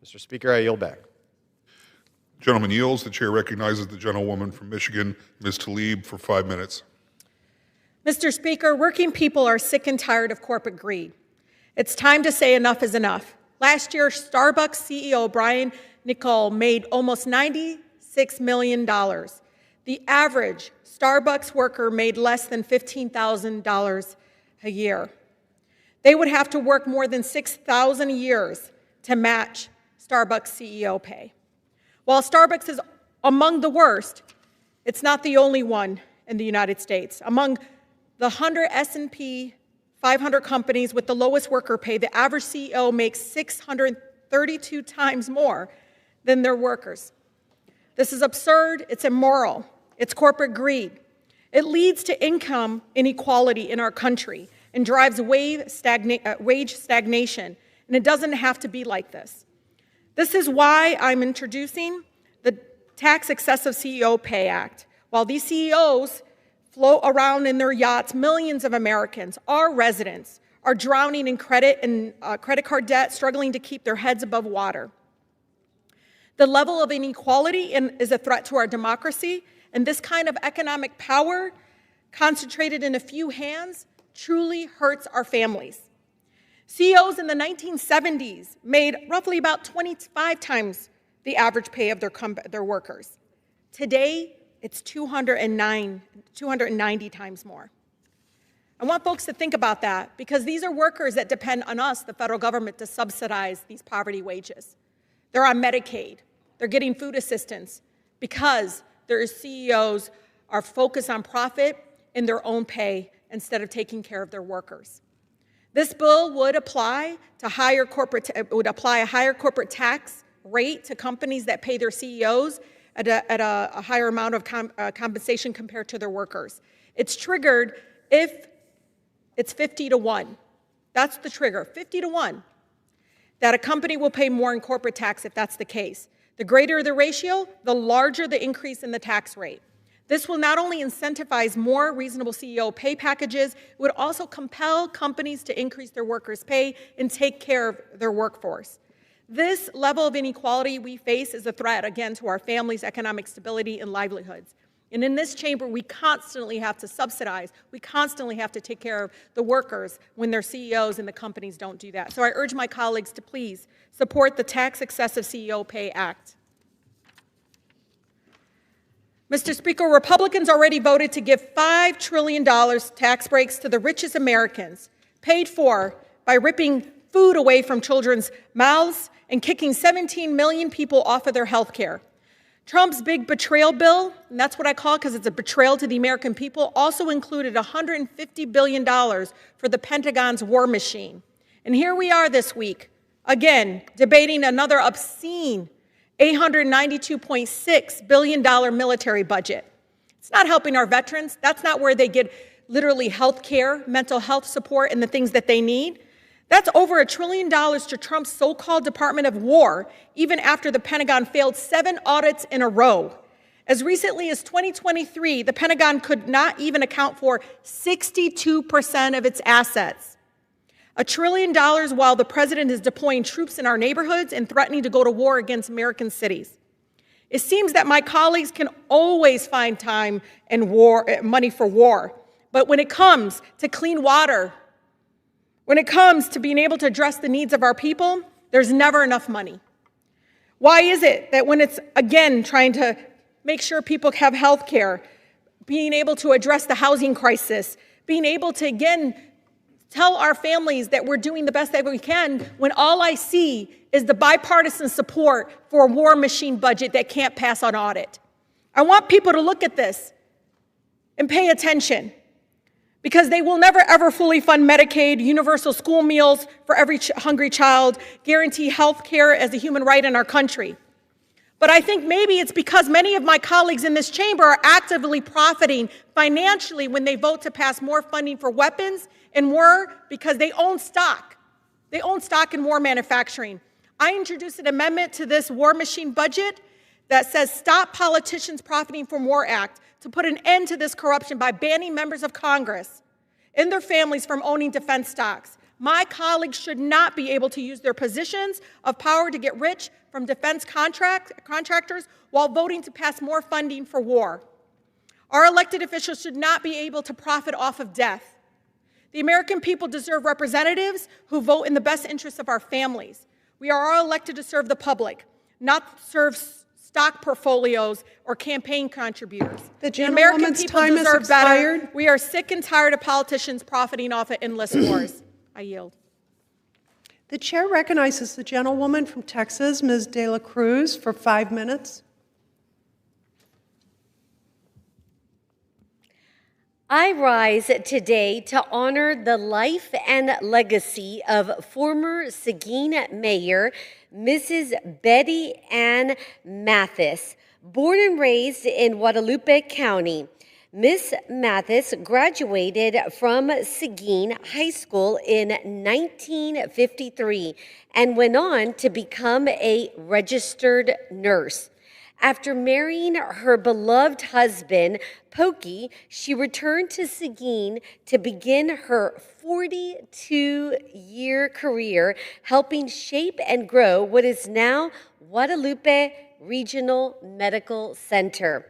Mr. Speaker, I yield back. Gentleman yields. The chair recognizes the gentlewoman from Michigan, Ms. Tlaib, for 5 minutes. Mr. Speaker, working people are sick and tired of corporate greed. It's time to say enough is enough. Last year, Starbucks CEO Brian Niccol made almost $96 million. The average Starbucks worker made less than $15,000 a year. They would have to work more than 6,000 years to match Starbucks CEO pay. While Starbucks is among the worst, it's not the only one in the United States. Among the 100 S&P 500 companies with the lowest worker pay, the average CEO makes 632 times more than their workers. This is absurd, it's immoral, it's corporate greed. It leads to income inequality in our country and drives wage stagnation, and it doesn't have to be like this. This is why I'm introducing the Tax Excessive CEO Pay Act. While these CEOs float around in their yachts, millions of Americans, our residents, are drowning in credit and credit card debt, struggling to keep their heads above water. The level of inequality is a threat to our democracy, and this kind of economic power concentrated in a few hands truly hurts our families. CEOs in the 1970s made roughly about 25 times the average pay of their workers. Today, it's 290 times more. I want folks to think about that because these are workers that depend on us, the federal government, to subsidize these poverty wages. They're on Medicaid. They're getting food assistance because their CEOs are focused on profit in their own pay instead of taking care of their workers. This bill would apply a higher corporate tax rate to companies that pay their CEOs at a higher amount of compensation compared to their workers. It's triggered if it's 50-1. That's the trigger, 50-1, that a company will pay more in corporate tax if that's the case. The greater the ratio, the larger the increase in the tax rate. This will not only incentivize more reasonable CEO pay packages, it would also compel companies to increase their workers' pay and take care of their workforce. This level of inequality we face is a threat, again, to our families' economic stability and livelihoods. And in this chamber, we constantly have to subsidize, we constantly have to take care of the workers when their CEOs and the companies don't do that. So I urge my colleagues to please support the Tax Excessive CEO Pay Act. Mr. Speaker, Republicans already voted to give $5 trillion tax breaks to the richest Americans, paid for by ripping food away from children's mouths and kicking 17 million people off of their health care. Trump's big betrayal bill, and that's what I call it because it's a betrayal to the American people, also included $150 billion for the Pentagon's war machine. And here we are this week, again, debating another obscene $892.6 billion military budget. It's not helping our veterans. That's not where they get literally health care, mental health support, and the things that they need. That's over $1 trillion to Trump's so-called Department of War, even after the Pentagon failed 7 audits in a row. As recently as 2023, the Pentagon could not even account for 62% of its assets. $1 trillion while the president is deploying troops in our neighborhoods and threatening to go to war against American cities. It seems that my colleagues can always find time and money for war. But when it comes to clean water, when it comes to being able to address the needs of our people, there's never enough money. Why is it that when it's, again, trying to make sure people have health care, being able to address the housing crisis, being able to, again, tell our families that we're doing the best that we can, when all I see is the bipartisan support for a war machine budget that can't pass on audit? I want people to look at this and pay attention, because they will never, ever fully fund Medicaid, universal school meals for every hungry child, guarantee health care as a human right in our country. But I think maybe it's because many of my colleagues in this chamber are actively profiting financially when they vote to pass more funding for weapons and war because they own stock. They own stock in war manufacturing. I introduced an amendment to this war machine budget that says Stop Politicians Profiting from War Act to put an end to this corruption by banning members of Congress and their families from owning defense stocks. My colleagues should not be able to use their positions of power to get rich from defense contractors while voting to pass more funding for war. Our elected officials should not be able to profit off of death. The American people deserve representatives who vote in the best interests of our families. We are all elected to serve the public, not serve stock portfolios or campaign contributors. The American people time has deserve expired. better. We are sick and tired of politicians profiting off of endless wars. I yield. The chair recognizes the gentlewoman from Texas, Ms. De La Cruz, for 5 minutes. I rise today to honor the life and legacy of former Seguin Mayor, Mrs. Betty Ann Matthysse. Born and raised in Guadalupe County, Miss Matthysse graduated from Seguin High School in 1953 and went on to become a registered nurse. After marrying her beloved husband, Pokey, she returned to Seguin to begin her 42-year career helping shape and grow what is now Guadalupe Regional Medical Center.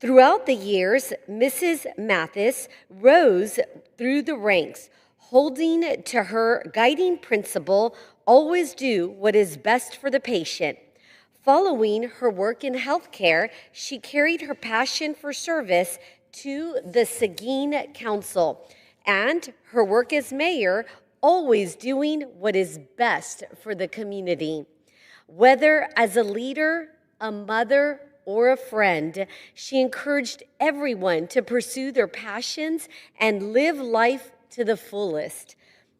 Throughout the years, Mrs. Matthysse rose through the ranks, holding to her guiding principle, always do what is best for the patient. Following her work in healthcare, she carried her passion for service to the Seguin Council and her work as mayor, always doing what is best for the community. Whether as a leader, a mother, or a friend, she encouraged everyone to pursue their passions and live life to the fullest.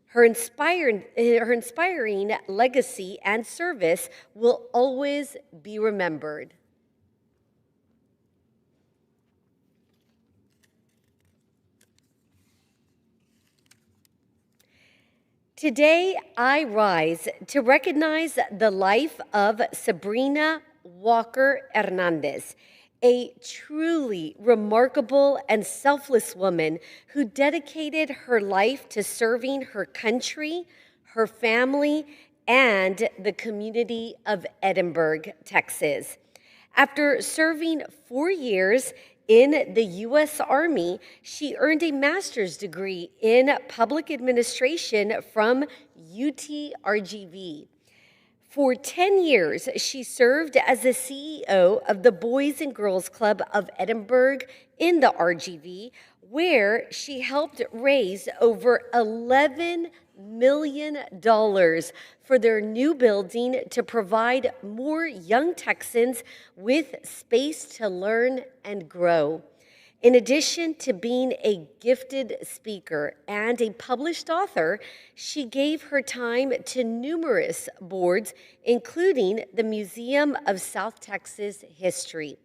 Her inspiring legacy and service will always be remembered. Today, I rise to recognize the life of Sabrina Walker Hernandez, a truly remarkable and selfless woman who dedicated her life to serving her country, her family, and the community of Edinburgh, Texas. After serving 4 years in the U.S. Army, she earned a master's degree in public administration from UTRGV. For 10 years, she served as the CEO of the Boys and Girls Club of Edinburgh in the RGV, where she helped raise over $11 million for their new building to provide more young Texans with space to learn and grow. In addition to being a gifted speaker and a published author, she gave her time to numerous boards, including the Museum of South Texas History.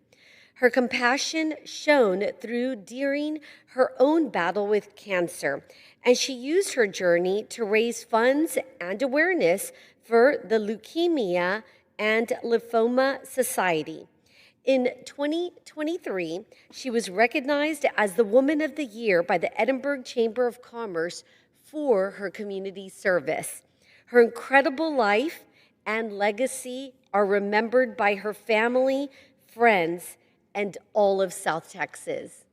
Her compassion shone through during her own battle with cancer, and she used her journey to raise funds and awareness for the Leukemia and Lymphoma Society. In 2023, she was recognized as the Woman of the Year by the Edinburgh Chamber of Commerce for her community service. Her incredible life and legacy are remembered by her family, friends, and all of South Texas.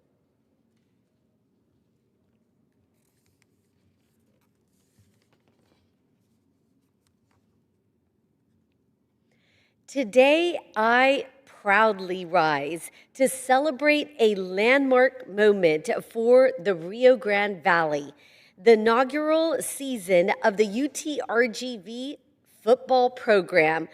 Today, I proudly rise to celebrate a landmark moment for the Rio Grande Valley, the inaugural season of the UTRGV football program.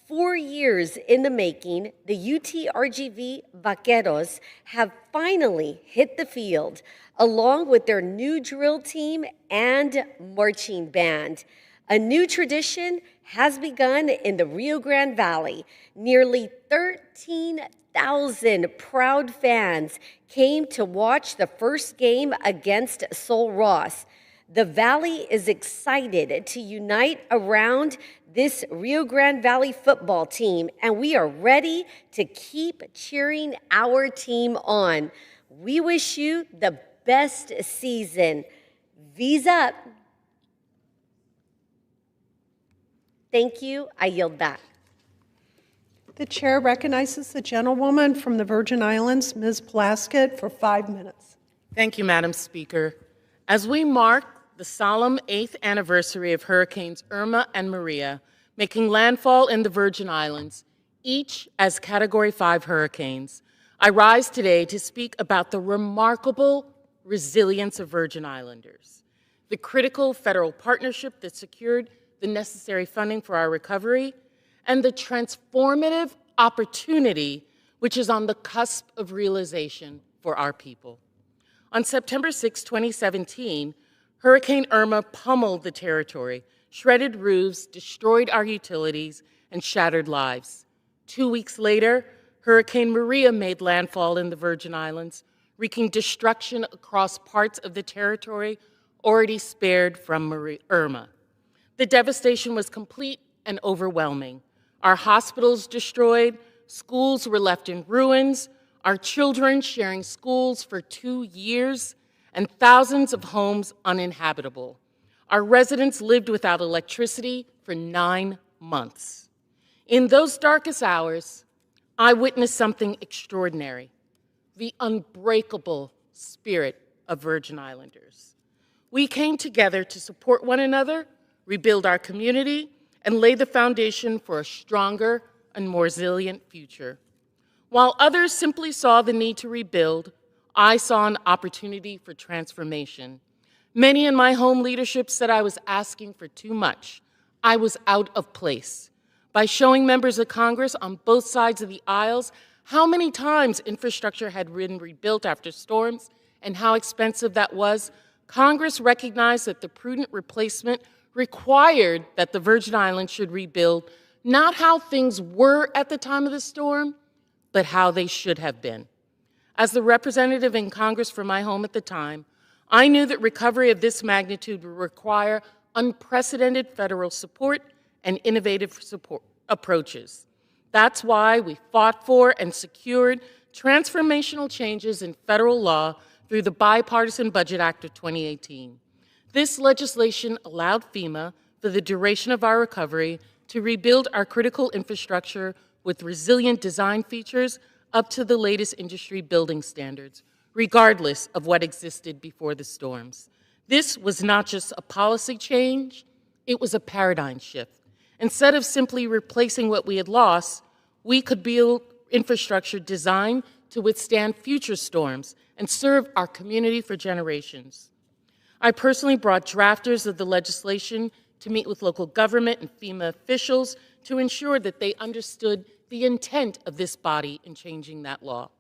4 years in the making, the UTRGV Vaqueros have finally hit the field, along with their new drill team and marching band. A new tradition has begun in the Rio Grande Valley. Nearly 13,000 proud fans came to watch the first game against Sol Ross. The Valley is excited to unite around this Rio Grande Valley football team, and we are ready to keep cheering our team on. We wish you the best season. V's up. Thank you. I yield back. The chair recognizes the gentlewoman from the Virgin Islands, Ms. Plaskett, for 5 minutes. Thank you, Madam Speaker. As we mark the solemn 8th anniversary of Hurricanes Irma and Maria making landfall in the Virgin Islands, each as Category 5 hurricanes, I rise today to speak about the remarkable resilience of Virgin Islanders, the critical federal partnership that secured the necessary funding for our recovery, and the transformative opportunity which is on the cusp of realization for our people. On September 6, 2017, Hurricane Irma pummeled the territory, shredded roofs, destroyed our utilities, and shattered lives. 2 weeks later, Hurricane Maria made landfall in the Virgin Islands, wreaking destruction across parts of the territory already spared from Irma. The devastation was complete and overwhelming. Our hospitals destroyed, schools were left in ruins, our children sharing schools for 2 years, and thousands of homes uninhabitable. Our residents lived without electricity for 9 months. In those darkest hours, I witnessed something extraordinary, the unbreakable spirit of Virgin Islanders. We came together to support one another, rebuild our community, and lay the foundation for a stronger and more resilient future. While others simply saw the need to rebuild, I saw an opportunity for transformation. Many in my home leadership said I was asking for too much. I was out of place. By showing members of Congress on both sides of the aisles how many times infrastructure had been rebuilt after storms and how expensive that was, Congress recognized that the prudent replacement required that the Virgin Islands should rebuild not how things were at the time of the storm, but how they should have been. As the representative in Congress for my home at the time, I knew that recovery of this magnitude would require unprecedented federal support and innovative support approaches. That's why we fought for and secured transformational changes in federal law through the Bipartisan Budget Act of 2018. This legislation allowed FEMA, for the duration of our recovery, to rebuild our critical infrastructure with resilient design features up to the latest industry building standards, regardless of what existed before the storms. This was not just a policy change, it was a paradigm shift. Instead of simply replacing what we had lost, we could build infrastructure designed to withstand future storms and serve our community for generations. I personally brought drafters of the legislation to meet with local government and FEMA officials to ensure that they understood the intent of this body in changing that law.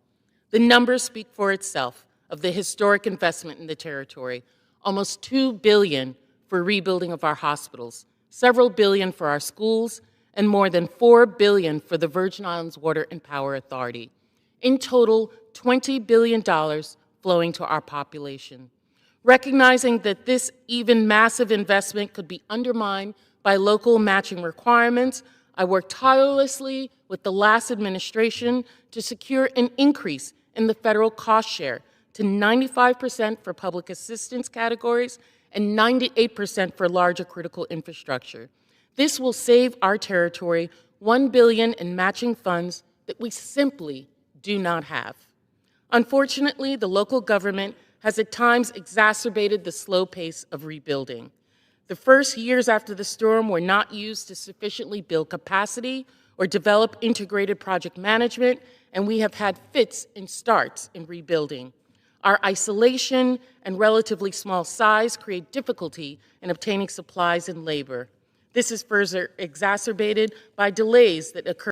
The numbers speak for itself of the historic investment in the territory, almost $2 billion for rebuilding of our hospitals, several billion for our schools, and more than $4 billion for the Virgin Islands Water and Power Authority. In total, $20 billion flowing to our population. Recognizing that this even massive investment could be undermined by local matching requirements, I worked tirelessly with the last administration to secure an increase in the federal cost share to 95% for public assistance categories and 98% for larger critical infrastructure. This will save our territory $1 billion in matching funds that we simply do not have. Unfortunately, the local government has at times exacerbated the slow pace of rebuilding. The first years after the storm were not used to sufficiently build capacity or develop integrated project management, and we have had fits and starts in rebuilding. Our isolation and relatively small size create difficulty in obtaining supplies and labor. This is further exacerbated by delays that occur